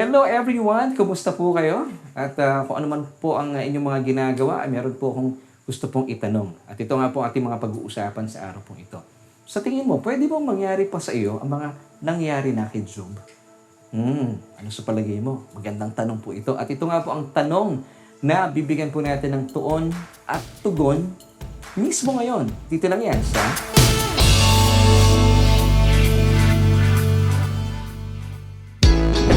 Hello everyone! Kumusta po kayo? At kung ano man po ang inyong mga ginagawa, meron po akong gusto pong itanong. At ito nga po ating mga pag-uusapan sa araw pong ito. Sa tingin mo, pwede bang mangyari pa sa iyo ang mga nangyari na kay Job? Ano sa palagay mo? Magandang tanong po ito. At ito nga po ang tanong na bibigyan po natin ng tuon at tugon mismo ngayon. Dito lang yan sa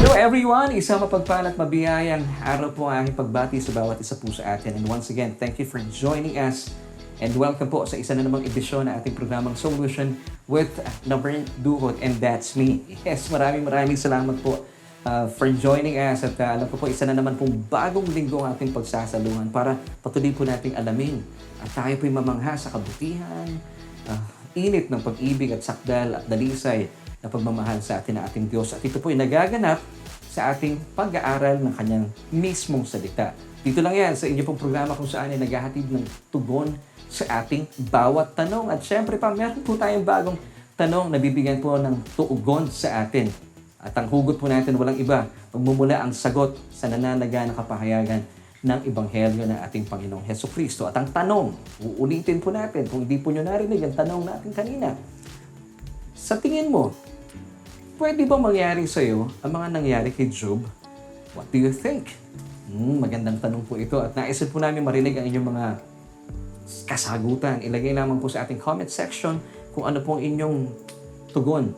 Hello everyone! Isang mapagpalat mabiyayang araw po ang aking pagbati sa bawat isa po sa atin. And once again, thank you for joining us and welcome po sa isa na namang edisyon na ating programang Solution with Laverne Duhot, and that's me. Yes, maraming salamat po for joining us at alam ko po isa na naman pong bagong linggo ang ating pagsasalungan para patuloy po nating alamin at tayo po'y mamangha sa kabutihan, init ng pag-ibig at sakdal at dalisay na pagmamahal sa atin ng ating Diyos. At ito po ay nagaganap sa ating pag-aaral ng kanyang mismong salita. Dito lang yan sa inyo pong programa kung saan ay naghahatid ng tugon sa ating bawat tanong. At syempre pa, meron po tayong bagong tanong na bibigyan po ng tugon sa atin. At ang hugot po natin walang iba, magmumula ang sagot sa nananaga na kapahayagan ng Ebanghelyo ng ating Panginoong Hesukristo. At ang tanong, uulitin po natin, kung hindi po nyo narinig ang tanong natin kanina, sa tingin mo, pwede bang mangyari sa iyo ang mga nangyari kay Job? What do you think? Magandang tanong po ito at naisip po namin marinig ang inyong mga kasagutan. Ilagay lamang po sa ating comment section kung ano pong inyong tugon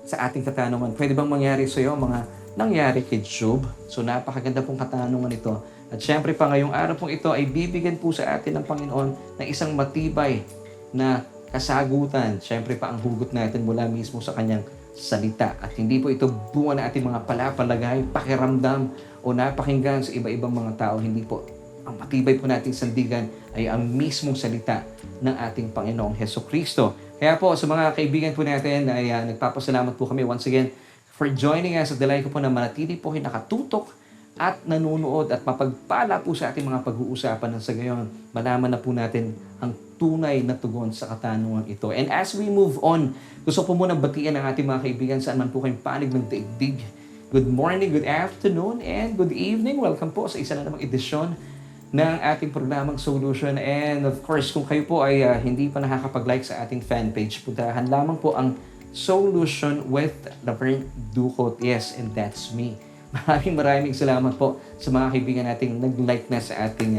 sa ating katanungan. Pwede bang mangyari sa iyo ang mga nangyari kay Job? So napakaganda pong katanungan ito. At syempre pa ngayong araw pong ito ay bibigyan po sa atin ng Panginoon ng isang matibay na kasagutan. Syempre pa ang hugot natin mula mismo sa kanyang salita. At hindi po ito bunga na ating mga palapalagay, pakiramdam o napakinggan sa iba-ibang mga tao. Hindi po. Ang matibay po nating sandigan ay ang mismong salita ng ating Panginoong Hesukristo. Kaya po sa mga kaibigan po natin ay nagpapasalamat po kami once again for joining us. At dalayan ko po na manatili po kayo nakatutok at nanunood at mapagpala po sa ating mga pag-uusapan ng sa gayon. Malaman na po natin ang tunay na tugon sa katanungan ito. And as we move on, gusto po muna batian ang ating mga kaibigan saan man po kayong panig ng daigdig. Good morning, good afternoon, and good evening. Welcome po sa isa na namang edisyon ng ating programang Solution. And of course, kung kayo po ay hindi pa nakakapag-like sa ating fan page, puntahan lamang po ang Solution with Laverne Duhot. Yes, and that's me. Maraming salamat po sa mga kaibigan nating nag-like na sa ating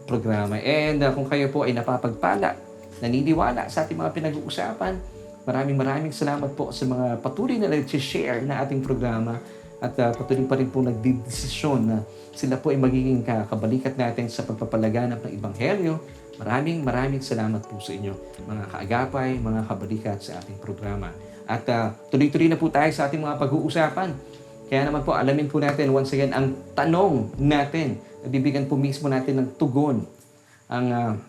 programa. And kung kayo po ay napapagpala, naniniwala sa ating mga pinag-uusapan, maraming salamat po sa mga patuloy na nag-share na ating programa at patuloy pa rin po nagdidesisyon na sila po ay magiging kabalikat natin sa pagpapalaganap ng Ebanghelyo. Maraming salamat po sa inyo, mga kaagapay, mga kabalikat sa ating programa. At tuloy-tuloy na po tayo sa ating mga pag-uusapan. Kaya naman po, alamin po natin once again ang tanong natin. Bibigyan po mismo natin ng tugon ang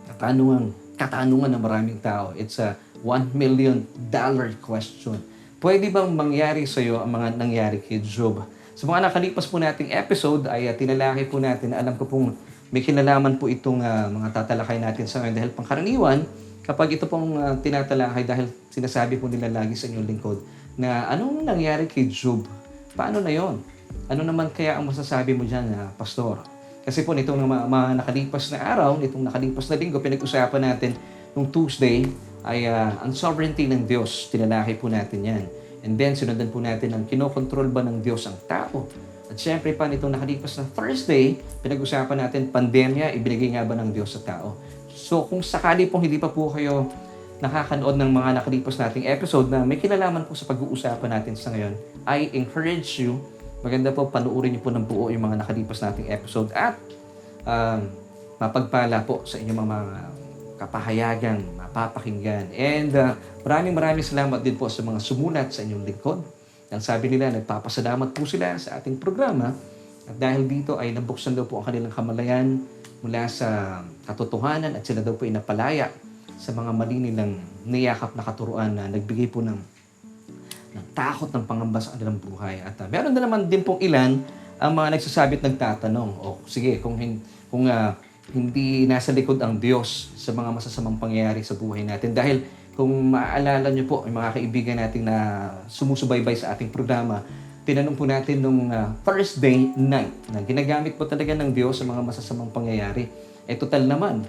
katanungan ng maraming tao. It's a $1 million question. Pwede bang mangyari sa iyo ang mga nangyari kay Job? Sa mga nakalipas po nating episode ay tinalakay po natin. Alam ko pong may kinalaman po itong mga tatalakay natin sa ngayon dahil pangkaraniwan, kapag ito pong tinatalakay dahil sinasabi po nila lagi sa inyong lingkod na anong nangyari kay Job? Paano na yon? Ano naman kaya ang masasabi mo dyan, Pastor? Kasi po nitong mga nakalipas na araw, nitong nakalipas na linggo, pinag-usapan natin nung Tuesday ay ang sovereignty ng Diyos. Tinalakay po natin yan. And then, sinundan po natin ang kinokontrol ba ng Diyos ang tao. At syempre pa nitong nakalipas na Thursday, pinag-usapan natin pandemya, ibinigay nga ba ng Diyos sa tao? So kung sakali pong hindi pa po kayo nakakanood ng mga nakalipas nating episode na may kinalaman po sa pag-uusapan natin sa ngayon, I encourage you, maganda po panuorin niyo po ng buo yung mga nakalipas nating episode at mapagpala po sa inyong mga kapahayagang mapapakinggan. And maraming salamat din po sa mga sumulat sa inyong lingkod. Ang sabi nila, nagpapasalamat po sila sa ating programa at dahil dito ay nabuksan daw po ang kanilang kamalayan mula sa katotohanan at sila daw po ay napalaya sa mga mali nilang niyakap na katuruan na nagbigay po ng takot ng pangamba sa kanilang buhay. At meron na naman din pong ilan ang mga nagsasabit nagtatanong, sige, kung hindi nasa likod ang Diyos sa mga masasamang pangyayari sa buhay natin. Dahil kung maaalala nyo po, yung mga kaibigan natin na sumusubaybay sa ating programa, tinanong po natin nung Thursday night na ginagamit po talaga ng Diyos sa mga masasamang pangyayari. Total naman,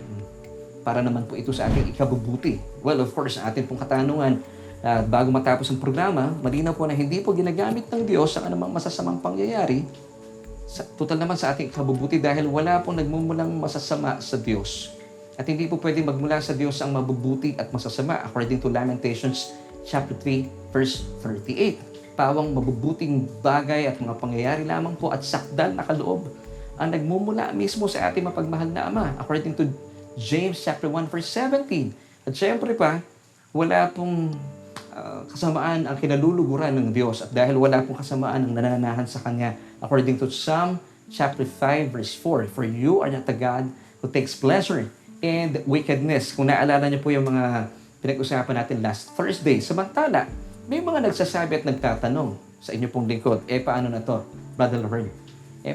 para naman po ito sa ating ikabubuti. Well, of course, ang ating pong katanungan, bago matapos ang programa, malinaw po na hindi po ginagamit ng Diyos ang anumang masasamang pangyayari, total naman sa ating ikabubuti dahil wala pong nagmumulang masasama sa Diyos. At hindi po pwedeng magmula sa Diyos ang mabubuti at masasama according to Lamentations chapter 3, verse 38. Pawang mabubuting bagay at mga pangyayari lamang po at sakdal na kaloob ang nagmumula mismo sa ating mapagmahal na Ama according to James chapter 1, verse 17. At syempre pa, wala pong kasamaan ang kinaluluguran ng Diyos at dahil wala pong kasamaan ang nananahan sa Kanya according to Psalm chapter 5, verse 4. For you are not a God who takes pleasure and wickedness. Kung naalala niyo po yung mga pinag-usapan natin last Thursday. Samantala, may mga nagsasabi at nagtatanong sa inyo pong lingkod, paano na to, Brother Laverne?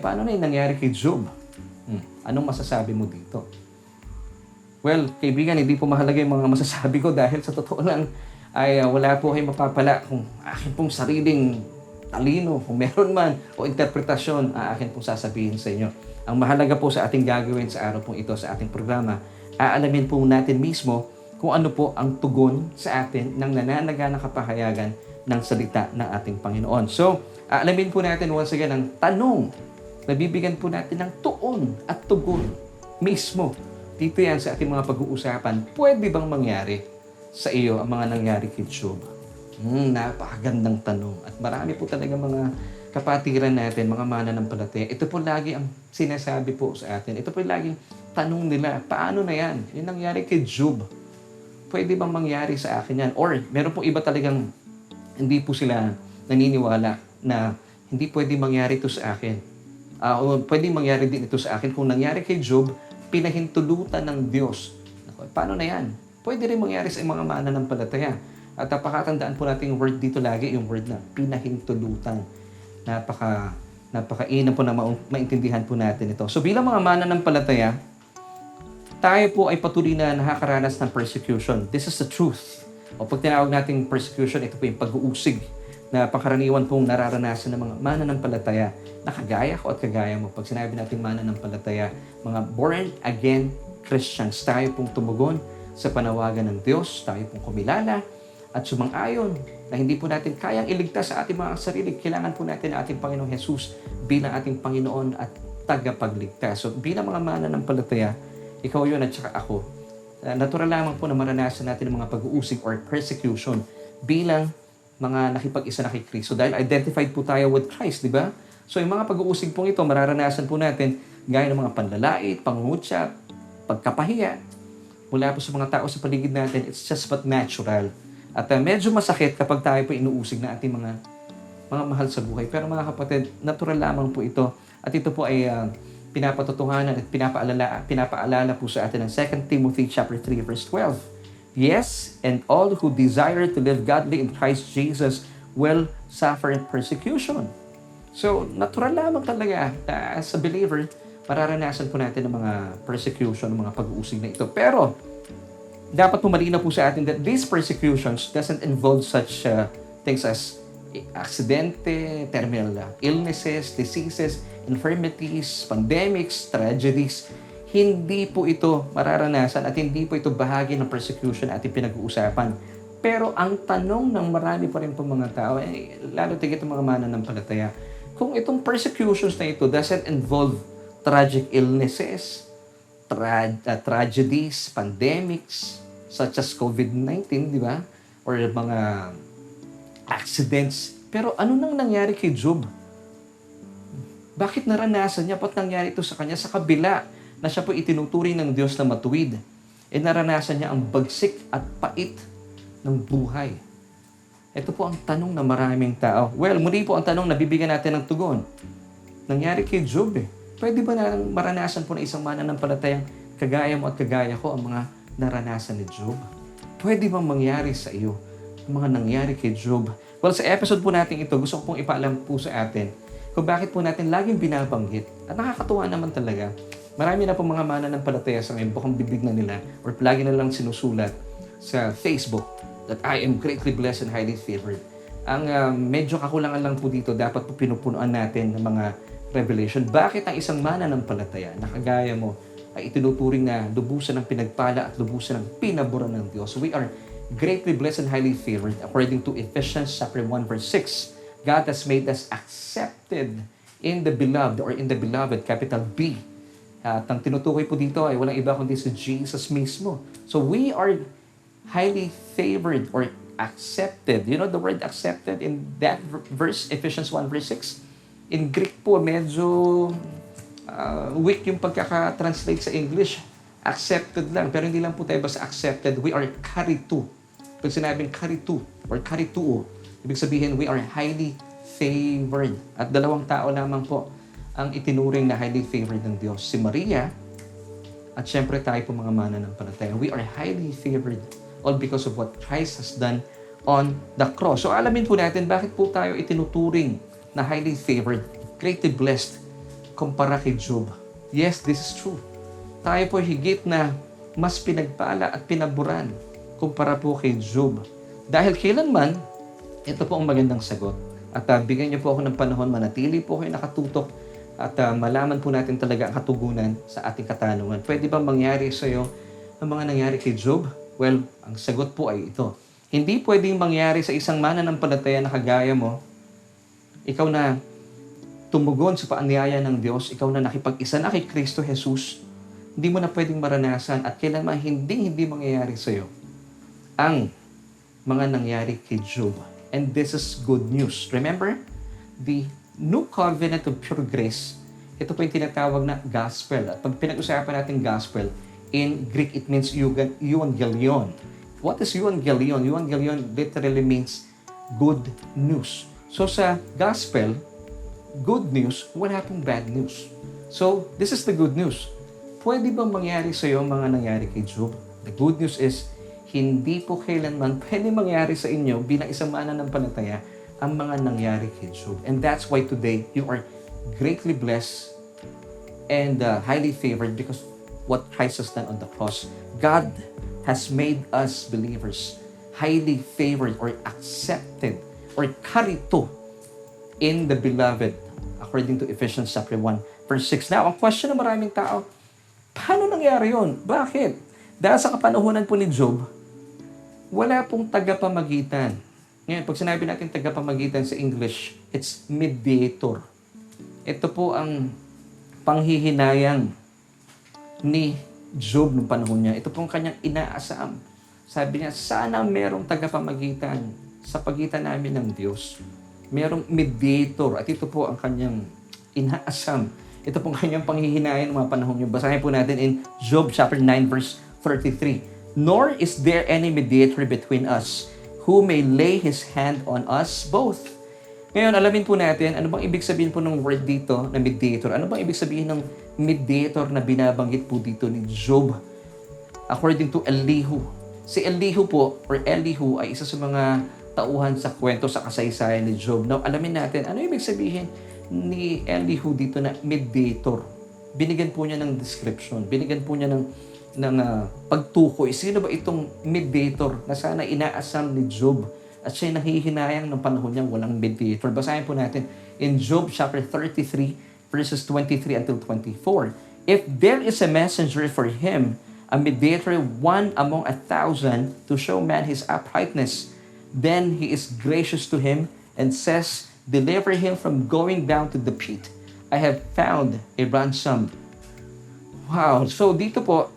Paano na yung nangyari kay Job? Anong masasabi mo dito? Well, kaibigan, hindi po mahalaga yung mga masasabi ko dahil sa totoo lang ay wala po kayong mapapala kung akin pong sariling talino, kung meron man, o interpretasyon, akin pong sasabihin sa inyo. Ang mahalaga po sa ating gagawin sa araw pong ito, sa ating programa, aalamin po natin mismo kung ano po ang tugon sa atin ng nananaga na kapahayagan ng salita ng ating Panginoon. So, aalamin po natin once again ang tanong na bibigyan po natin ng tuon at tugon mismo. Dito yan sa ating mga pag-uusapan, pwede bang mangyari sa iyo ang mga nangyari kay Job? Napakagandang tanong. At marami po talaga mga kapatiran natin, mga mananampalataya. Ito po lagi ang sinasabi po sa atin. Ito po laging tanong nila, paano na yan? Yung nangyari kay Job, pwede bang mangyari sa akin yan? Or meron po iba talagang hindi po sila naniniwala na hindi pwede mangyari ito sa akin. O pwede mangyari din ito sa akin. Kung nangyari kay Job, pinahintulutan ng Diyos. Paano na yan? Pwede rin mangyari sa mga mananampalataya. At napakatandaan po natin yung word dito lagi, yung word na pinahintulutan. Napakainam po na maintindihan po natin ito. So bilang mga mananampalataya, tayo po ay patuloy na nakakaranas ng persecution. This is the truth. O pag tinawag nating persecution, ito po yung pag-uusig na pangkaraniwan pong nararanasan ng mga mananampalataya na kagaya ko at kagaya mo. Pag sinabi natin mananampalataya, mga born-again Christians, tayo pong tumugon sa panawagan ng Diyos, tayo pong kumilala at sumang-ayon na hindi po natin kayang iligtas sa ating mga sarili. Kailangan po natin ang ating Panginoong Jesus bilang ating Panginoon at tagapagligtas. So bilang mga mananampalataya, ikaw yun at saka ako. Natural lamang po na maranasan natin ang mga pag-uusig or persecution bilang mga nakipag-isa na kay Kristo. Dahil identified po tayo with Christ, di ba? So yung mga pag-uusig pong ito, mararanasan po natin gaya ng mga panlalait, pangungutya, pagkapahiya. Mula po sa mga tao sa paligid natin, it's just but natural. At medyo masakit kapag tayo po inuusig na ating mga mahal sa buhay. Pero mga kapatid, natural lamang po ito. At ito po ay pinapatutuhanan at pinapaalala po sa atin ng 2 Timothy chapter 3 verse 12. Yes, and all who desire to live godly in Christ Jesus will suffer persecution. So, natural lamang talaga as a believer, mararanasan po natin ng mga persecution, mga pag-uusig na ito. Pero, dapat po malinaw po sa atin that these persecutions doesn't involve such things as aksidente, terminal illnesses, diseases, infirmities, pandemics, tragedies. Hindi po ito mararanasan at hindi po ito bahagi ng persecution na ating pinag-uusapan. Pero ang tanong ng marami pa rin po mga tao, lalo tigit ang mga mananampalataya, kung itong persecutions na ito doesn't involve tragic illnesses, tragedies, pandemics, such as COVID-19, di ba? Or mga accidents. Pero ano nang nangyari kay Job? Bakit naranasan niya? Ba't nangyari ito sa kanya? Sa kabila na siya po itinuturing ng Diyos na matuwid, naranasan niya ang bagsik at pait ng buhay. Ito po ang tanong ng maraming tao. Well, muli po ang tanong na bibigyan natin ng tugon. Nangyari kay Job Pwede ba na maranasan po ng isang mananampalatayang kagaya mo at kagaya ko ang mga naranasan ni Job? Pwede bang mangyari sa iyo ang mga nangyari kay Job? Well, sa episode po natin ito, gusto ko pong ipaalam po sa atin kung bakit po natin laging binabanggit. At nakakatuwa naman talaga. Marami na po mga mananampalataya sa ngayon, bukang bibig na nila or lagi na lang sinusulat sa Facebook that I am greatly blessed and highly favored. Ang medyo kakulangan lang po dito, dapat po pinupunuan natin ng mga revelation. Bakit ang isang mananampalataya na kagaya mo ay itinuturing na lubusan ng pinagpala at lubusan ng pinaboran ng Diyos? We are greatly blessed and highly favored according to Ephesians chapter 1 verse 6. God has made us accepted in the beloved or in the beloved, capital B. At ang tinutukoy po dito ay walang iba kundi si Jesus mismo. So we are highly favored or accepted. You know the word accepted in that verse, Ephesians 1 verse 6? In Greek po, medyo weak yung pagkaka-translate sa English. Accepted lang. Pero hindi lang po tayo basta accepted. We are karitu. Pag sinabing karitu or karituo, ibig sabihin we are highly favored. At dalawang tao lamang po ang itinuring na highly favored ng Diyos. Si Maria at syempre tayo po mga mananampalataya. We are highly favored all because of what Christ has done on the cross. So alamin po natin bakit po tayo itinuturing na highly favored, greatly blessed, kumpara kay Job. Yes, this is true. Tayo po higit na mas pinagpala at pinaburan kumpara po kay Job. Dahil kailanman, ito po ang magandang sagot. At bigyan niyo po ako ng panahon, manatili po kayo nakatutok at malaman po natin talaga ang katugunan sa ating katanungan. Pwede bang mangyari sa iyo ang mga nangyari kay Job? Well, ang sagot po ay ito. Hindi pwedeng mangyari sa isang mananampalataya na kagaya mo, ikaw na tumugon sa paanyaya ng Diyos, ikaw na nakipag-isa na kay Kristo Jesus, hindi mo na pwedeng maranasan at kailanman hindi mangyayari sa iyo ang mga nangyari kay Job. And this is good news. Remember, the new covenant of pure grace, ito po yung tinatawag na gospel. At pag pinag-usapan natin gospel, in Greek, it means euangelion. What is euangelion? Euangelion literally means good news. So sa gospel, good news, wala pong bad news. So, this is the good news. Pwede bang mangyari sa iyo mga nangyari kay Job? The good news is, hindi po kailanman pwede mangyari sa inyo bilang isang mananampalataya ang mga nangyari kay Job. And that's why today, you are greatly blessed and highly favored because what Christ has done on the cross. God has made us believers highly favored or accepted or karito in the beloved according to Ephesians chapter 1 verse 6. Now, ang question ng maraming tao, paano nangyari yun? Bakit? Dahil sa kapanahunan po ni Job, wala pong tagapamagitan. Ngayon, pag sinabi natin tagapamagitan sa English, it's mediator. Ito po ang panghihinayang ni Job noong panahon niya. Ito pong kanyang inaasam. Sabi niya, sana merong tagapamagitan sa pagitan namin ng Diyos. Merong mediator. At ito po ang kanyang inaasam. Ito pong kanyang panghihinayang ng mga panahon niya. Basahin po natin in Job chapter 9 verse 33. Nor is there any mediator between us who may lay his hand on us both. Ngayon, alamin po natin, ano bang ibig sabihin po ng word dito na mediator? Ano bang ibig sabihin ng mediator na binabanggit po dito ni Job? According to Elihu. Si Elihu po, or Elihu, ay isa sa mga tauhan sa kwento sa kasaysayan ni Job. Now, alamin natin, ano ibig sabihin ni Elihu dito na mediator? Binigyan po niya ng description. Binigyan po niya ng pagtukoy. Sino ba itong mediator na sana inaasam ni Job? At siya nahihinayang ng panahon niyang walang mediator. Basahin po natin in Job chapter 33 verses 23 until 24. If there is a messenger for him, a mediator, one among 1,000, to show man his uprightness, then he is gracious to him and says, deliver him from going down to the pit. I have found a ransom. Wow. So dito po,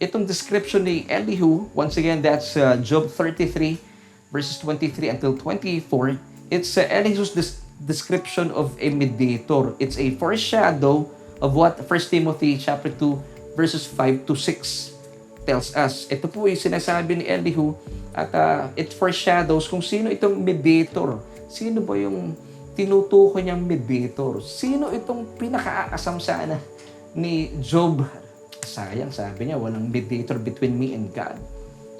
itong description ni Elihu, once again, that's Job 33 verses 23 until 24, it's Elihu's description of a mediator. It's a foreshadow of what 1 Timothy chapter 2 verses 5 to 6 tells us. Ito po yung sinasabi ni Elihu at it foreshadows kung sino itong mediator. Sino ba yung tinutukoy niyang mediator? Sino itong pinaka-aasam sana ni Job? Sayang, sabi niya, walang mediator between me and God.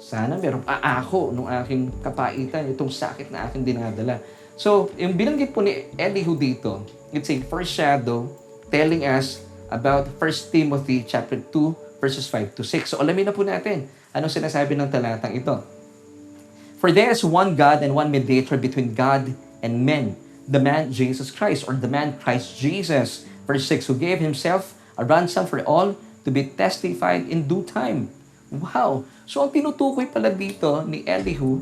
Sana merong aako nung aking kapaitan, itong sakit na aking dinadala. So, yung binanggit po ni Elihu dito, it's a foreshadow telling us about 1 Timothy chapter 2 verses 5 to 6. So, alamin na po natin anong sinasabi ng talatang ito. For there is one God and one mediator between God and men, the man Jesus Christ, or the man Christ Jesus. Verse 6, who gave himself a ransom for all to be testified in due time. Wow! So ang tinutukoy pala dito ni Elihu,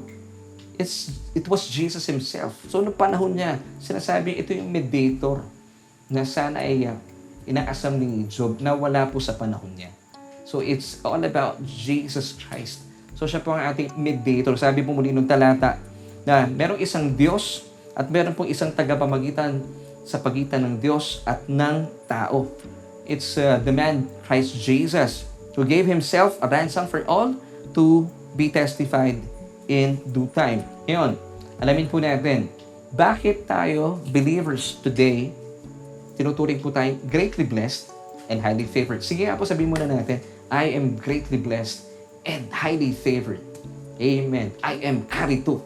it was Jesus himself. So noong panahon niya, sinasabi ito yung mediator na sana ay inaasam ni Job na wala po sa panahon niya. So it's all about Jesus Christ. So siya po ang ating mediator. Sabi po muli nung talata na merong isang Diyos at meron pong isang tagapamagitan sa pagitan ng Diyos at ng tao. It's the man Christ Jesus who gave himself a ransom for all to be testified in due time. Ngayon, alamin po natin, bakit tayo believers today, tinuturing po tayong greatly blessed and highly favored. Sige nga po, sabihin muna natin, I am greatly blessed and highly favored. Amen. I am karito.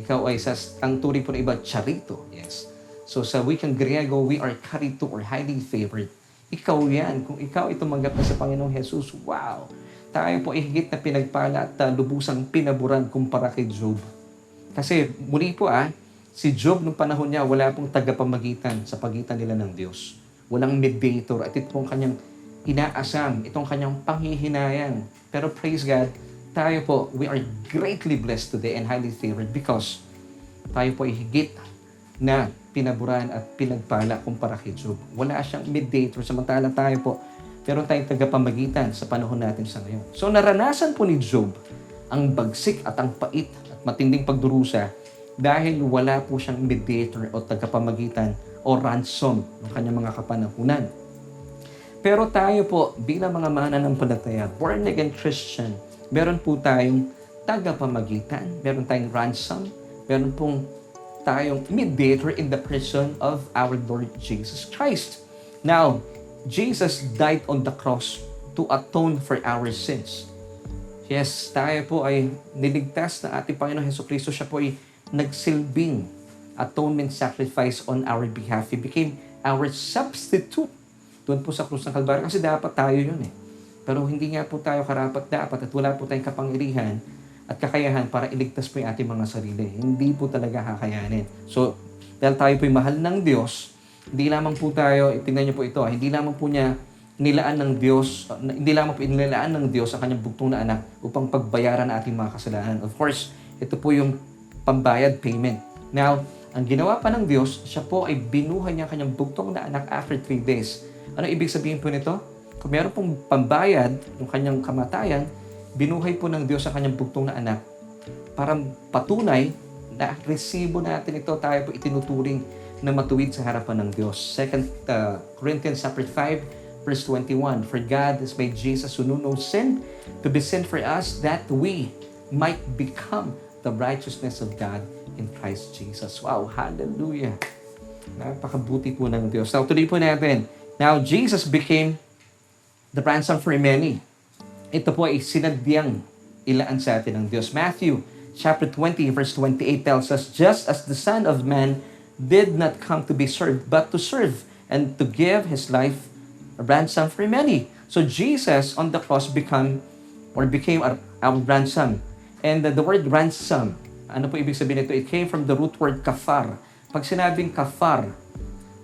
Ikaw ay ang turing po ng iba, charito. Yes. So sa wikang Griego, we are karito or highly favored. Ikaw yan. Kung ikaw ay tumanggap na sa Panginoong Jesus, wow! Tayo po ay higit na pinagpala at lubusang pinaburan kumpara kay Job. Kasi muli po si Job nung panahon niya, wala pong tagapamagitan sa pagitan nila ng Diyos. Walang mediator at itong kanyang inaasam, itong kanyang panghihinayang. Pero praise God, tayo po, we are greatly blessed today and highly favored because tayo po ay higit na pinaburan at pinagpala kumpara kay Job. Wala siyang mediator, samantala tayo po, meron tayong tagapamagitan sa panahon natin sa ngayon. So naranasan po ni Job ang bagsik at ang pait at matinding pagdurusa dahil wala po siyang mediator o tagapamagitan o ransom ng kanyang mga kapanahunan. Pero tayo po, bilang mga mananampalataya, born again Christian, meron po tayong tagapamagitan, meron tayong ransom, meron pong tayong mediator in the person of our Lord Jesus Christ. Now, Jesus died on the cross to atone for our sins. Yes, tayo po ay niligtas na ating Panginoon Hesukristo. Siya po ay nagsilbing atonement sacrifice on our behalf. He became our substitute doon po sa krus ng Kalbaryo. Kasi dapat tayo yun Pero hindi nga po tayo karapat-dapat at wala po tayong kapangyarihan at kakayahan para iligtas po yung ating mga sarili. Hindi po talaga kakayanin. So, dahil tayo po ay mahal ng Diyos, hindi lamang po tayo, tingnan niyo po ito, hindi lamang po niya nilaan ng Diyos, hindi lamang po inilaan ng Diyos ang kanyang bugtong na anak upang pagbayaran ang ating mga kasalanan. Of course, ito po yung pambayad payment. Now, ang ginawa pa ng Diyos, siya po ay binuhay niya ang kanyang bugtong na anak after 3 days. Ano ibig sabihin po nito? Kung meron pong pambayad yung kanyang kamatayan, binuhay po ng Diyos ang kanyang bugtong na anak para patunay na resibo natin ito, tayo po itinuturing na matuwid sa harapan ng Diyos. 2 Corinthians 5, verse 21, for God has made Jesus who knew no sin to be sin for us that we might become the righteousness of God in Christ Jesus. Wow, hallelujah. Napakabuti po ng Diyos. Now, tuloy po natin. Now, Jesus became the ransom for many. Ito po ay sinadyang ilaan sa atin ng Diyos. Matthew chapter 20, verse 28 tells us, just as the Son of Man did not come to be served, but to serve and to give His life a ransom for many. So Jesus on the cross became our ransom. And the word ransom, ano po ibig sabihin nito? It came from the root word kafar. Pag sinabing kafar,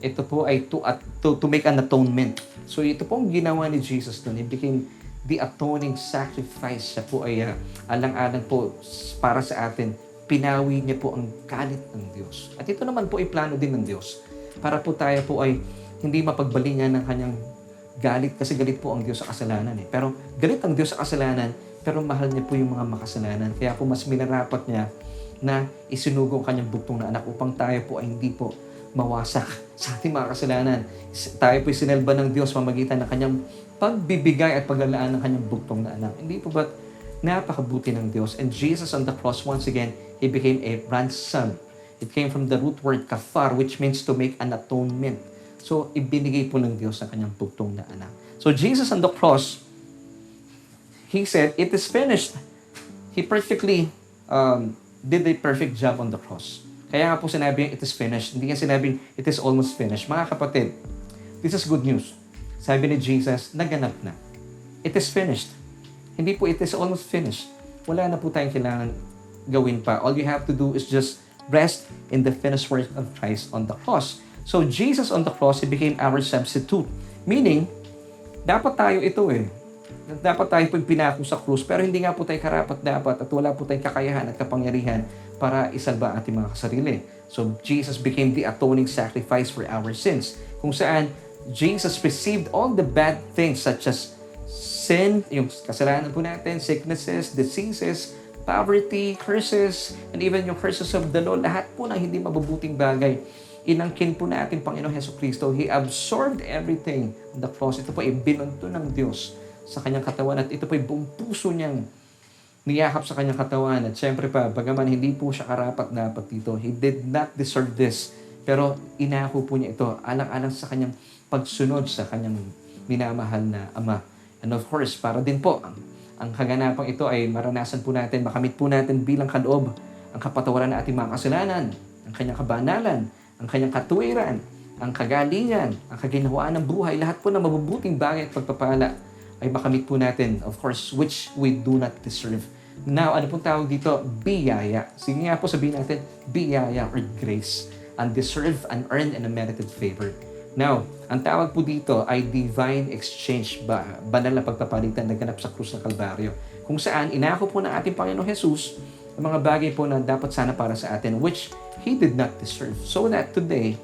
ito po ay to make an atonement. So ito po ang ginawa ni Jesus doon. It became the atoning sacrifice. Siya po ay alang-alang po para sa atin. Pinawi niya po ang galit ng Diyos. At ito naman po ay plano din ng Diyos. Para po tayo po ay hindi mapagbalingan ng kanyang galit. Kasi galit po ang Diyos sa kasalanan. Pero galit ang Diyos sa kasalanan, pero mahal niya po yung mga makasalanan. Kaya po mas minarapat niya na isinugo ang kanyang bugtong na anak upang tayo po ay hindi po mawasak sa ating mga kasalanan. Tayo po sinelba ng Diyos pamagitan ng kanyang pagbibigay at paglalaan ng kanyang bugtong na anak. Hindi po ba't napakabuti ng Diyos? And Jesus on the cross, once again, He became a ransom. It came from the root word kafar, which means to make an atonement. So, ibinigay po ng Diyos ang kanyang bugtong na anak. So, Jesus on the cross, He said, it is finished. He perfectly did a perfect job on the cross. Kaya nga po sinabing, it is finished. Hindi nga sinabing, it is almost finished. Mga kapatid, this is good news. Sabi ni Jesus, naganap na. It is finished. Hindi po, it is almost finished. Wala na po tayong kailangan gawin pa. All you have to do is just rest in the finished work of Christ on the cross. So Jesus on the cross, He became our substitute. Meaning, dapat tayo ito dapat tayo po pinako sa krus, pero hindi nga po tayo karapat-dapat at wala po tayong kakayahan at kapangyarihan para isalba ang ating mga kasarili. So, Jesus became the atoning sacrifice for our sins, kung saan Jesus received all the bad things such as sin, yung kasalanan po natin, sicknesses, diseases, poverty, curses, and even yung curses of the law, lahat po ng hindi mabubuting bagay. Inangkin po natin Panginoon Jesucristo. He absorbed everything on the cross. Ito po ay binunto ng Diyos sa kanyang katawan at ito po ay buong puso niyang niyakap sa kanyang katawan. At syempre pa, bagaman hindi po siya karapat-dapat dito, He did not deserve this. Pero inako po niya ito alang-alang sa kanyang pagsunod sa kanyang minamahal na Ama. And of course, para din po, ang kaganapang ito ay maranasan po natin, makamit po natin bilang kaloob ang kapatawaran ng ating mga kasalanan, ang kanyang kabanalan, ang kanyang katuwiran, ang kagalingan, ang kaginhawaan ng buhay, lahat po ng mabubuting bagay at pagpapala ay makamit po natin, of course, which we do not deserve. Now, ano pong tawag dito? Biyaya. Sige nga po sabihin natin, biyaya or grace. Undeserved, unearned, and unmerited favor. Now, ang tawag po dito ay divine exchange, banal na pagpapalitan na ganap sa krus ng Kalbaryo, kung saan inako po ng ating Panginoong Jesus ang mga bagay po na dapat sana para sa atin, which He did not deserve. So that today,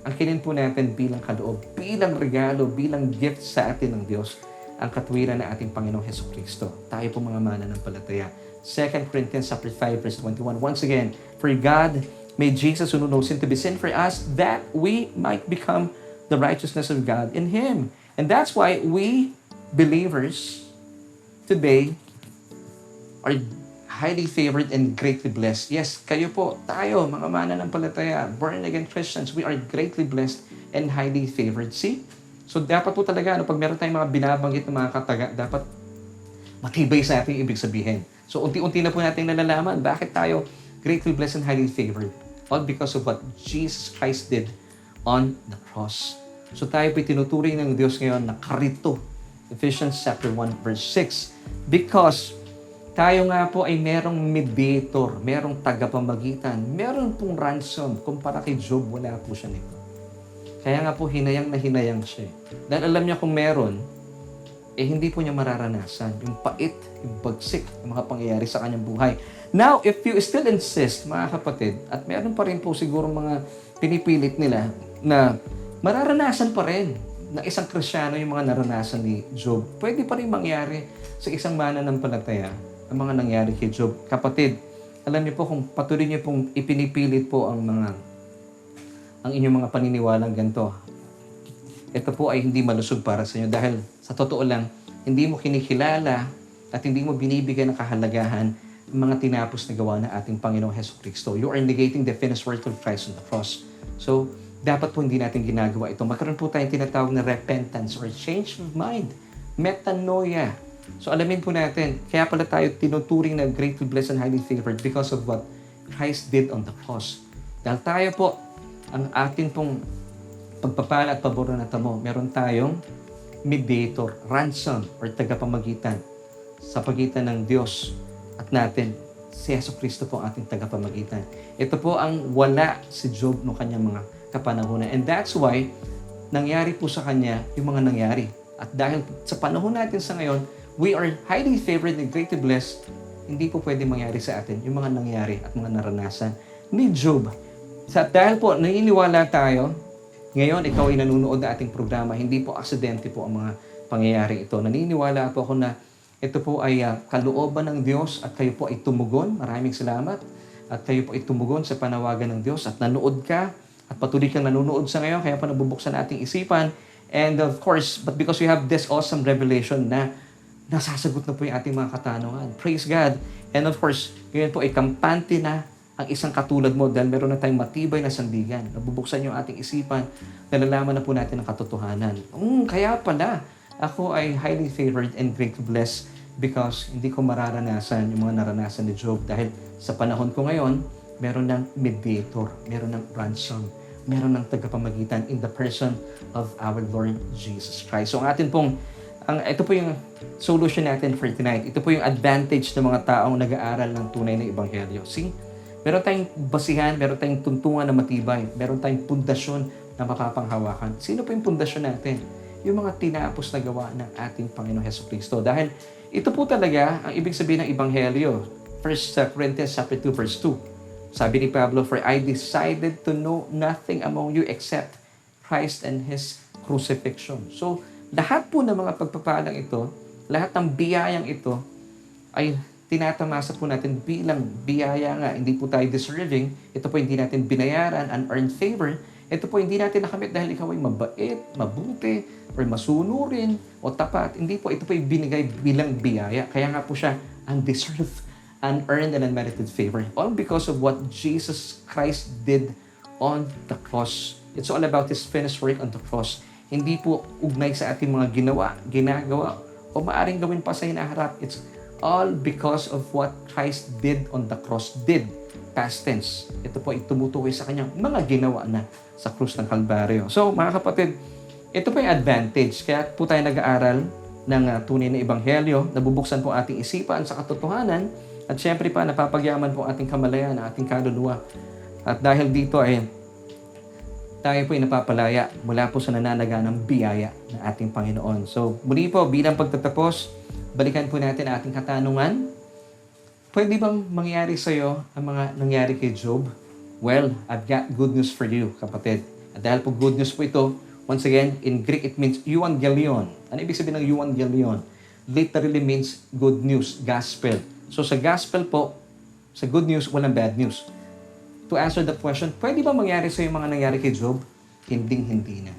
ang kinin po natin bilang kaloob, bilang regalo, bilang gift sa atin ng Diyos, ang katwiran ng ating Panginoong Jesucristo. Tayo po mga mananampalataya. 2 Corinthians 5 verse 21. Once again, for God made Jesus who knew no sin to be sin for us, that we might become the righteousness of God in Him. And that's why we believers today are highly favored and greatly blessed. Yes, kayo po, tayo, mga mananampalataya, born-again Christians, we are greatly blessed and highly favored. See? So, dapat po talaga, pag meron tayong mga binabanggit ng mga kataga, dapat matibay sa ating ibig sabihin. So, unti-unti na po natin nalalaman bakit tayo greatly blessed and highly favored. All because of what Jesus Christ did on the cross. So, tayo po tinuturing ng Diyos ngayon na karito. Ephesians chapter 1 verse 6. Because tayo nga po ay merong mediator, merong tagapamagitan, meron pong ransom. Kumpara kay Job, wala po siya nito. Kaya nga po, hinayang na hinayang siya. Dahil alam niya kung meron, hindi po niya mararanasan yung pait, yung bagsik, yung mga pangyayari sa kanyang buhay. Now, if you still insist, mga kapatid, at meron pa rin po siguro mga pinipilit nila na mararanasan pa rin na isang Kristiyano yung mga naranasan ni Job, pwede pa rin mangyari sa isang mananampalataya ang mga nangyari kay Job. Kapatid, alam niyo po kung patuloy niyo pong ipinipilit po ang inyong mga paniniwalang ganito, ito po ay hindi malusog para sa inyo dahil sa totoo lang, hindi mo kinikilala at hindi mo binibigyan ng kahalagahan ang mga tinapos na gawa ng ating Panginoong Jesucristo. You are negating the finished work of Christ on the cross. So, dapat po hindi natin ginagawa ito. Magkaroon po tayong tinatawag na repentance or change of mind. Metanoia. So, alamin po natin, kaya pala tayo tinuturing na greatly blessed and highly favored because of what Christ did on the cross. Dahil tayo po, ang atin pong pagpapala at pabor na natamo, meron tayong mediator, ransom, or tagapamagitan sa pagitan ng Diyos at natin. Si Jesucristo po ang ating tagapamagitan. Ito po ang wala si Job noong kanyang mga kapanahunan. And that's why, nangyari po sa kanya yung mga nangyari. At dahil sa panahon natin sa ngayon, we are highly favored and greatly blessed, hindi po pwede mangyari sa atin yung mga nangyari at mga naranasan ni Job. Dahil po, naniniwala tayo, ngayon ikaw ay nanonood na ating programa, hindi po aksidente po ang mga pangyayari ito. Naniniwala po ako na ito po ay kalooban ng Diyos at kayo po ay tumugon. Maraming salamat. At kayo po ay tumugon sa panawagan ng Diyos at nanood ka at patuloy kang nanonood sa ngayon, kaya pa nabubuksan ating isipan. And of course, but because we have this awesome revelation na nasasagot na po yung ating mga katanungan. Praise God. And of course, ngayon po ay kampante na ang isang katulad mo dahil meron na tayong matibay na sandigan. Nabubuksan yung ating isipan, nalalaman na po natin ang katotohanan. Kaya pala, ako ay highly favored and greatly blessed because hindi ko mararanasan yung mga naranasan ni Job dahil sa panahon ko ngayon, meron ng mediator, meron ng ransom, meron ng tagapamagitan in the person of our Lord Jesus Christ. So ang atin pong Ito po yung solution natin for tonight. Ito po yung advantage ng mga taong nag-aaral ng tunay na ebanghelyo. See? Meron tayong basihan, meron tayong tuntungan na matibay, meron tayong pundasyon na mapapanghawakan. Sino po yung pundasyon natin? Yung mga tinapos na gawa ng ating Panginoon Hesukristo. Dahil ito po talaga ang ibig sabihin ng ebanghelyo. 1 Corinthians chapter 2 verse 2. Sabi ni Pablo, "For I decided to know nothing among you except Christ and His crucifixion." So, lahat po ng mga pagpapalang ito, lahat ng biyayang ito, ay tinatamasa po natin bilang biyaya nga. Hindi po tayo deserving. Ito po hindi natin binayaran, unearned favor. Ito po hindi natin nakamit dahil ikaw ay mabait, mabuti, or masunurin, o tapat. Hindi po, ito po ay binigay bilang biyaya. Kaya nga po siya undeserved, unearned, and unmerited favor. All because of what Jesus Christ did on the cross. It's all about His finished work on the cross. Hindi po ugnay sa ating mga ginagawa, o maaring gawin pa sa hinaharap. It's all because of what Christ did on the cross. Did, past tense. Ito po ay tumutukoy sa kanyang mga ginawa na sa krus ng Kalbaryo. So, mga kapatid, ito po yung advantage. Kaya po tayo nag-aaral ng tunay na ebanghelyo, nabubuksan po ating isipan sa katotohanan, at syempre pa, napapagyaman po ating kamalayan, ating kaluluwa. At dahil dito ay tayo po ay napapalaya mula po sa nananaganang biyaya ng ating Panginoon. So, muli po, bilang pagtatapos, balikan po natin ating katanungan. Pwede bang mangyari sa iyo ang mga nangyari kay Job? Well, I've got good news for you, kapatid. At dahil po good news po ito, once again, in Greek it means euangelion. Ano ibig sabihin ng euangelion? Literally means good news, gospel. So sa gospel po, sa good news, walang bad news. To answer that question, pwede ba mangyari sa iyo mga nangyari kay Job? Hinding-hindi na.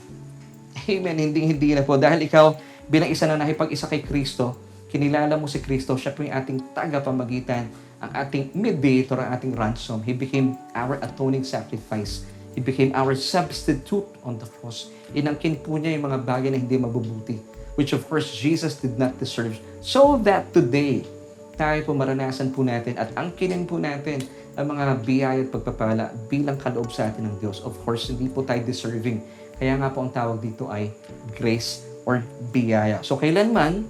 Amen, hinding-hindi na po. Dahil ikaw, bilang isa na nakipag-isa kay Kristo, kinilala mo si Kristo, siya po yung ating tagapamagitan, ang ating mediator, ang ating ransom. He became our atoning sacrifice. He became our substitute on the cross. Inangkin po niya yung mga bagay na hindi mabubuti, which of course Jesus did not deserve. So that today, tayo po maranasan po natin at angkinin po natin ang mga biyaya at pagpapala bilang kaloob sa atin ng Diyos. Of course, hindi po tayo deserving. Kaya nga po ang tawag dito ay grace or biyaya. So kailanman,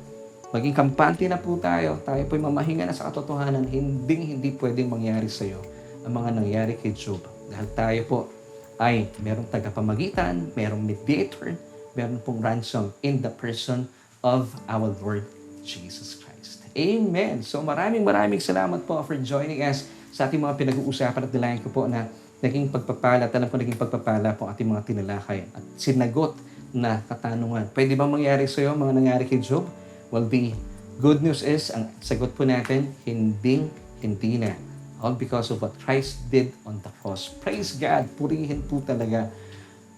maging kampante na po tayo po'y mamahinga na sa katotohanan, hindi pwedeng mangyari sa iyo ang mga nangyari kay Job. Dahil tayo po ay merong tagapamagitan, merong mediator, meron pong ransom in the person of our Lord Jesus Christ. Amen! So maraming salamat po for joining us sa ating mga pinag-uusapan at nilayan ko po na naging pagpapala, alam ko naging pagpapala po ating mga tinalakay at sinagot na katanungan. Pwede ba mangyari sa iyo mga nangyari kay Job? Well, the good news is, ang sagot po natin, hindi na. All because of what Christ did on the cross. Praise God! Purihin po talaga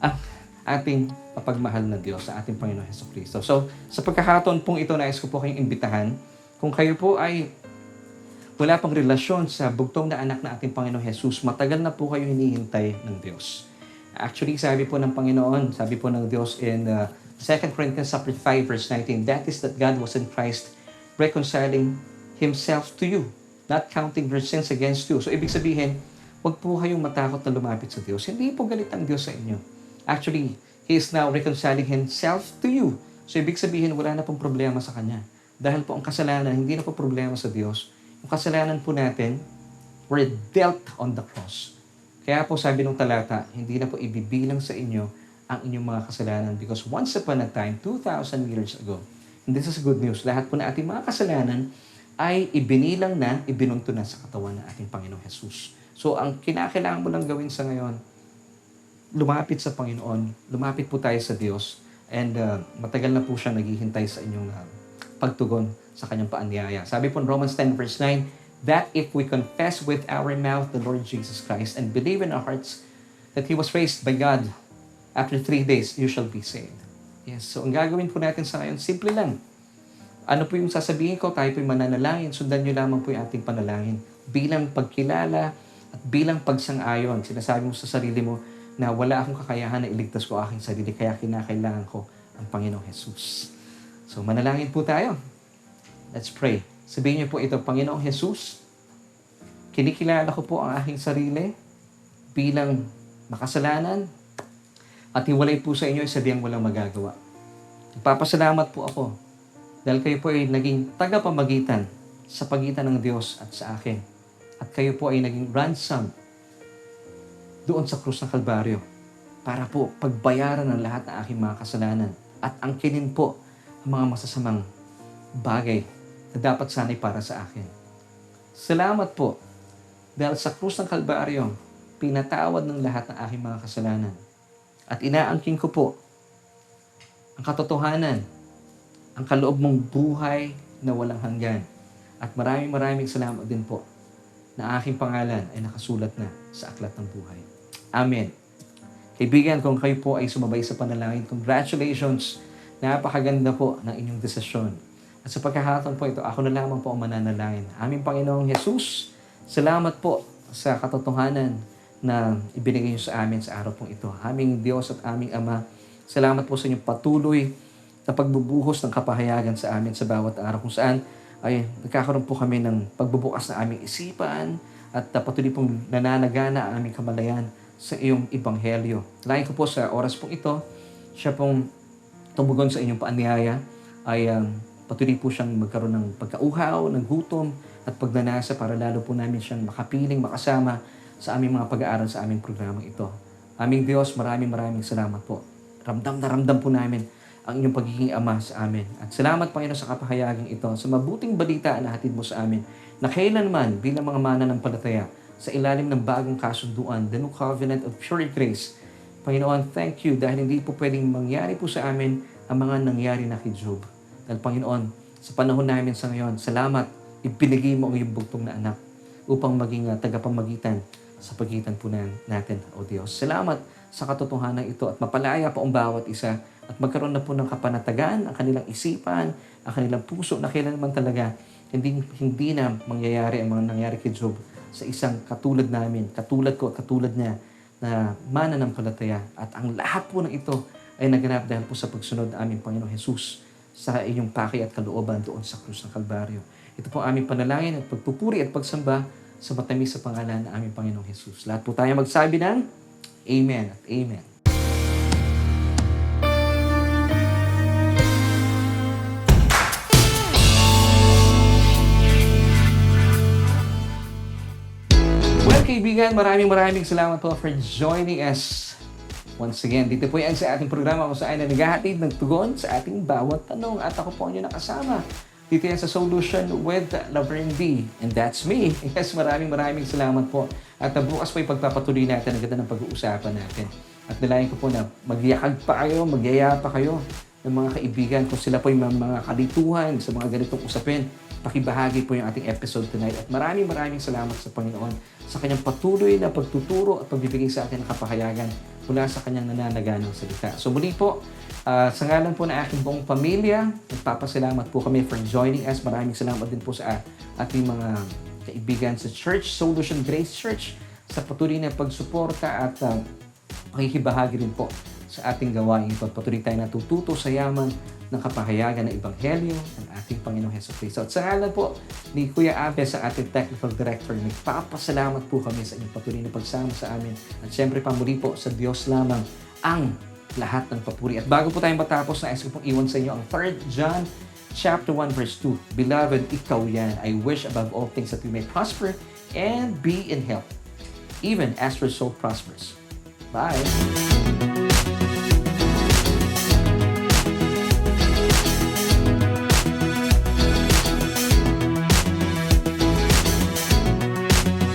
ang ating mapagmahal na Diyos sa ating Panginoon Hesukristo. So, sa pagkakataon pong ito, nais ko po kayong imbitahan. Kung kayo po ay wala pang relasyon sa bugtong na anak na ating Panginoon Jesus, matagal na po kayo hinihintay ng Diyos. Actually, sabi po ng Panginoon, sabi po ng Diyos in 2 Corinthians chapter 5 verse 19, that is that God was in Christ reconciling Himself to you, not counting your sins against you. So, ibig sabihin, huwag po kayong matakot na lumapit sa Diyos. Hindi po galit ang Diyos sa inyo. Actually, He is now reconciling Himself to you. So, ibig sabihin, wala na pong problema sa Kanya. Dahil po ang kasalanan, hindi na po problema sa Diyos. Yung kasalanan po natin, were dealt on the cross. Kaya po sabi ng talata, hindi na po ibibilang sa inyo ang inyong mga kasalanan because once upon a time, 2,000 years ago, and this is good news, lahat po na ating mga kasalanan ay ibinilang na, ibinunto na sa katawan ng ating Panginoong Jesus. So, ang kinakailangan mo lang gawin sa ngayon, lumapit sa Panginoon, lumapit po tayo sa Diyos, and matagal na po siya naghihintay sa inyong pagtugon sa kanyang paanyaya. Sabi po in Romans 10 verse 9, that if we confess with our mouth the Lord Jesus Christ and believe in our hearts that He was raised by God, after 3 days, you shall be saved. Yes, so ang gagawin po natin sa ngayon, simple lang. Ano po yung sasabihin ko? Tayo po yung mananalangin. Sundan nyo lamang po yung ating panalangin. Bilang pagkilala at bilang pagsang-ayon. Sinasabi mo sa sarili mo na wala akong kakayahan na iligtas ko aking sarili, kaya kinakailangan ko ang Panginoong Jesus. So manalangin po tayo. Let's pray. Sabihin niyo po ito, Panginoong Jesus, kinikilala ko po ang aking sarili bilang makasalanan, at hiwalay po sa inyo ay sabihan walang magagawa. Nagpapasalamat po ako Dahil kayo po ay naging tagapamagitan sa pagitan ng Diyos at sa akin. At kayo po ay naging ransom doon sa krus ng Kalbaryo para po pagbayaran ng lahat ng aking mga kasalanan at angkinin po ang mga masasamang bagay na dapat sana'y para sa akin. Salamat po dahil sa krus ng Kalbaryo, pinatawad ng lahat ng aking mga kasalanan. At inaangkin ko po ang katotohanan, ang kaloob mong buhay na walang hanggan. At maraming salamat din po na aking pangalan ay nakasulat na sa aklat ng buhay. Amen. Kaibigan, kung kayo po ay sumabay sa panalangin, congratulations! Napakaganda po ng inyong desisyon. At sa pagkakataon po ito, ako na lamang po ang mananalangin. Aming Panginoong Jesus, salamat po sa katotohanan na ibinigay niyo sa amin sa araw pong ito. Aming Diyos at aming Ama, salamat po sa inyong patuloy na pagbubuhos ng kapahayagan sa amin sa bawat araw kung saan ay nagkakaroon po kami ng pagbubukas na aming isipan at patuloy pong nananagana ang aming kamalayan sa iyong ebanghelyo. Lain ko po sa oras pong ito, siya pong tumugon sa inyong paanyaya ay patuloy po siyang magkaroon ng pagkauhaw, ng gutom at pagnanasa para lalo po namin siyang makapiling, makasama sa aming mga pag-aaral sa aming programang ito. Aming Diyos, maraming salamat po. Ramdam na ramdam po namin ang inyong pagiging Ama sa amin. At salamat Panginoon sa kapahayagang ito, sa mabuting balita na hatid mo sa amin, na kailanman bilang mga mananampalataya sa ilalim ng bagong kasunduan, the new covenant of pure grace. Panginoon, thank you dahil hindi po pwedeng mangyari po sa amin ang mga nangyari na kay Job. Dahil Panginoon, sa panahon namin sa ngayon, salamat, ibinigay mo ang iyong bugtong na anak upang maging tagapamagitan sa pagitan po natin, O Diyos. Salamat sa katotohanan ito at mapalaya po ang bawat isa at magkaroon na po ng kapanatagan ang kanilang isipan, ang kanilang puso na kailanman talaga hindi na mangyayari ang mga nangyari kay Job sa isang katulad namin, katulad ko, katulad niya na mananampalataya. At ang lahat po ng ito ay naganap dahil po sa pagsunod ng aming Panginoong Jesus sa iyong paki at kalooban doon sa krus ng Kalbaryo. Ito po ang aming panalangin at pagpupuri at pagsamba sa matamis sa pangalan ng aming Panginoong Jesus. Lahat po tayo magsabi ng Amen at Amen. Well, kaibigan, maraming salamat po for joining us. Once again, dito po yan sa ating programa kung saan na naghahatid ng tugon sa ating bawat tanong. At ako po ang inyong nakasama dito yan sa Solution with Laverne B. And that's me. Yes, maraming salamat po. At bukas po ipagpapatuloy natin ang ganda ng pag-uusapan natin. At nalayan ko po na magyakag pa kayo, magyaya pa kayo ng mga kaibigan. Kung sila po yung mga kalituhan sa mga ganitong usapin, pakibahagi po yung ating episode tonight. At maraming salamat sa Panginoon sa kanyang patuloy na pagtuturo at pagbibigay sa atin ng kapahayagan mula sa kanyang nananaganang salita. So muli po, sa ngalan po ng aking buong pamilya, nagpapasalamat po kami for joining us. Maraming salamat din po sa ating mga kaibigan sa Church, Solution Grace Church, sa patuloy na pagsuporta at pakikibahagi rin po sa ating gawain ito. Patuloy tayo natututo sa yaman ng kapahayagan ng Ebanghelyo ng ating Panginoong Jesucristo. At sa ngalan po ni Kuya Abe, sa ating Technical Director, nagpapasalamat po kami sa inyong patuloy na pagsama sa amin. At syempre pa muli po sa Diyos lamang ang lahat ng papuri. At bago po tayong matapos, nais ko pong iwan sa inyo ang 3 John chapter 1 verse 2. Beloved, ikaw yan. I wish above all things that we may prosper and be in health, even as your soul prospers. Bye!